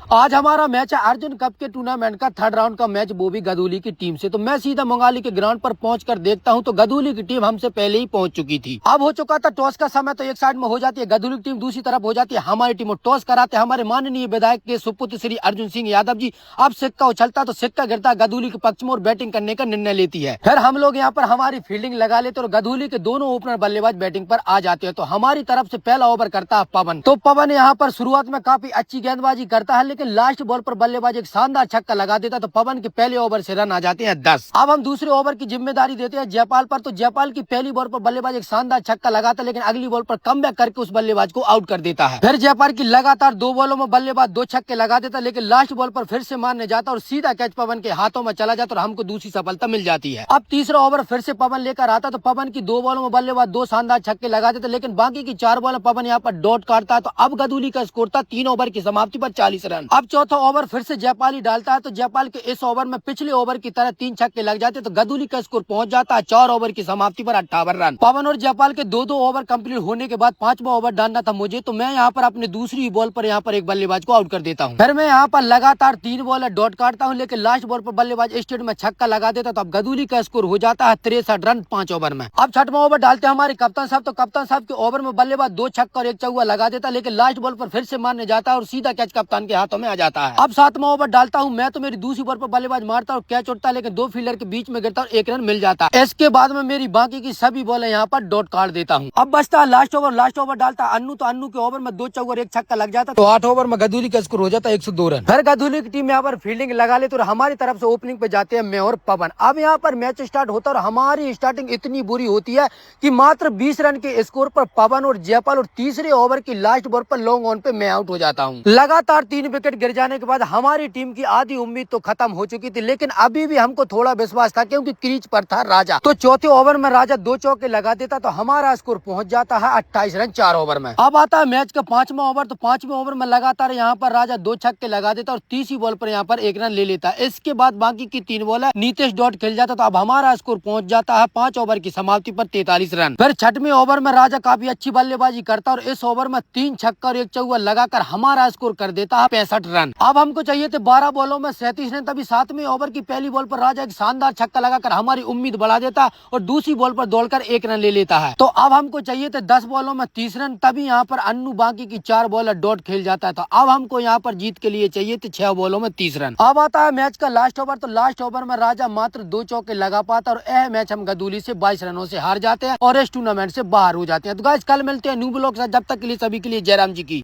आज हमारा मैच है अर्जुन कप के टूर्नामेंट का थर्ड राउंड का मैच, वो भी गदूली की टीम से। तो मैं सीधा मंगाली के ग्राउंड पर पहुंचकर देखता हूं तो गदूली की टीम हमसे पहले ही पहुंच चुकी थी। अब हो चुका था टॉस का समय, तो एक साइड में हो जाती है गदूली की टीम, दूसरी तरफ हो जाती है हमारी टीम। टॉस कराते हमारे माननीय विधायक के सुपुत्र श्री अर्जुन सिंह यादव जी। अब सिक्का उछलता तो सिक्का गिरता गदूली के पक्ष में और बैटिंग करने का निर्णय लेती है। फिर हम लोग यहाँ पर हमारी फील्डिंग लगा लेते और गदूली के दोनों ओपनर बल्लेबाज बैटिंग पर आ जाते हैं। तो हमारी तरफ से पहला ओवर करता है पवन। तो पवन यहाँ पर शुरुआत में काफी अच्छी गेंदबाजी करता है, लेकिन लास्ट बॉल पर बल्लेबाज एक शानदार छक्का लगा देता। तो पवन के पहले ओवर से रन आ जाते हैं 10। अब हम दूसरे ओवर की जिम्मेदारी देते हैं जयपाल पर। तो जयपाल की पहली बॉल पर बल्लेबाज एक शानदार छक्का लगाता, लेकिन अगली बॉल पर कमबैक करके उस बल्लेबाज को आउट कर देता है। फिर जयपाल की लगातार दो बॉलों में बल्लेबाज दो छक्के लगा देता, लेकिन लास्ट बॉल पर फिर से मारने जाता और सीधा कैच पवन के हाथों में चला जाता और हमको दूसरी सफलता मिल जाती है। अब तीसरा ओवर फिर से पवन लेकर आता, तो पवन की दो बॉलों में बल्लेबाज दो शानदार छक्के लगा देते, लेकिन बाकी की चार बॉल पवन यहाँ पर डॉट काटता है। तो अब गदूली का स्कोर था 3 ओवर की समाप्ति पर 40 रन। अब चौथा ओवर फिर से जयपाल ही डालता है, तो जयपाल के इस ओवर में पिछले ओवर की तरह 3 छक्के लग जाते, तो गदूली का स्कोर पहुंच जाता है 4 ओवर की समाप्ति पर 58 रन। पवन और जयपाल के दो ओवर कंप्लीट होने के बाद 5वां ओवर डालना था मुझे, तो मैं यहाँ पर अपने दूसरी बॉल पर यहाँ पर एक बल्लेबाज को आउट कर देता हूँ। फिर मैं यहाँ पर लगातार 3 बॉल डॉट काटता हूँ, लेकिन लास्ट बॉल पर बल्लेबाज स्टेट में छक्का लगा देता, तो अब गदूली का स्कोर हो जाता है 63 रन 5 ओवर में। अब 6वां ओवर डालते हैं हमारे कप्तान साहब। तो कप्तान साहब के ओवर में बल्लेबाज 2 छक्का और 1 चौका लगा देता, लेकिन लास्ट बॉल पर फिर से मारने जाता है और सीधा कैच कप्तान के हाथों में आ जाता है। अब 7वां ओवर डालता हूं मैं, तो मेरी दूसरी बॉल पर बल्लेबाज मारता और कैच उठता है, लेकिन 2 फील्डर के बीच में गिरता और 1 रन मिल जाता है। इसके बाद में मेरी बाकी की सभी बॉलें यहाँ पर डॉट काट देता हूँ। अब बचता है लास्ट ओवर। लास्ट ओवर डालता है अन्नू, तो अन्नू के ओवर में 2 चौका और 1 छक्का लग जाता, तो 8 ओवर में गदूली का स्कोर हो जाता है 102 रन। फिर गदूली की टीम यहाँ पर फील्डिंग लगा लेते और हमारी तरफ से ओपनिंग पे जाते हैं मैं और पवन। अब यहाँ पर मैच स्टार्ट होता है और हमारी स्टार्टिंग इतनी बुरी होती है कि मात्र 20 रन के स्कोर पर पवन और जयपाल और तीसरे ओवर की लास्ट बॉल पर लॉन्ग ऑन पे मैं आउट हो जाता हूँ। लगातार 3 विकेट गिर जाने के बाद हमारी टीम की आधी उम्मीद तो खत्म हो चुकी थी, लेकिन अभी भी हमको थोड़ा विश्वास था, क्योंकि क्रीज पर था राजा। तो चौथे ओवर में राजा 2 चौके लगा देता, तो हमारा स्कोर पहुंच जाता है 28 रन 4 ओवर में। अब आता है मैच का 5वां ओवर। तो 5वें ओवर में लगातार यहाँ पर राजा 2 छक्के लगा देता और तीसरी बॉल पर यहाँ पर 1 रन ले लेता है। इसके बाद बाकी की 3 बॉल नीतीश डॉट खेल जाता, तो अब हमारा स्कोर पहुंच जाता है 5 ओवर की समाप्ति पर 43 रन। फिर 6वें ओवर में राजा काफी अच्छी बल्लेबाजी करता और इस ओवर में 3 छक्का और 1 चौका लगाकर हमारा स्कोर कर देता है 65 रन। अब हमको चाहिए थे 12 बॉलों में 37 रन, तभी 7वें ओवर की पहली बॉल पर राजा एक शानदार छक्का लगाकर हमारी उम्मीद बढ़ा देता और दूसरी बॉल पर दौड़कर 1 रन ले लेता है। तो अब हमको चाहिए थे 10 बॉलों में 30 रन, तभी यहाँ पर अन्नू बाकी की 4 बॉल डॉट खेल जाता है। तो अब हमको यहाँ पर जीत के लिए चाहिए थे 6 बॉलों में 30 रन। अब आता है मैच का लास्ट ओवर। तो लास्ट ओवर में राजा मात्र 2 चौके लगा पाता और यह मैच हम गदूली से 22 रनों से हार जाते हैं और इस टूर्नामेंट से बाहर हो जाते हैं। तो गाइस कल मिलते हैं न्यू ब्लॉग से, जब तक के लिए सभी के लिए जयराम जी की।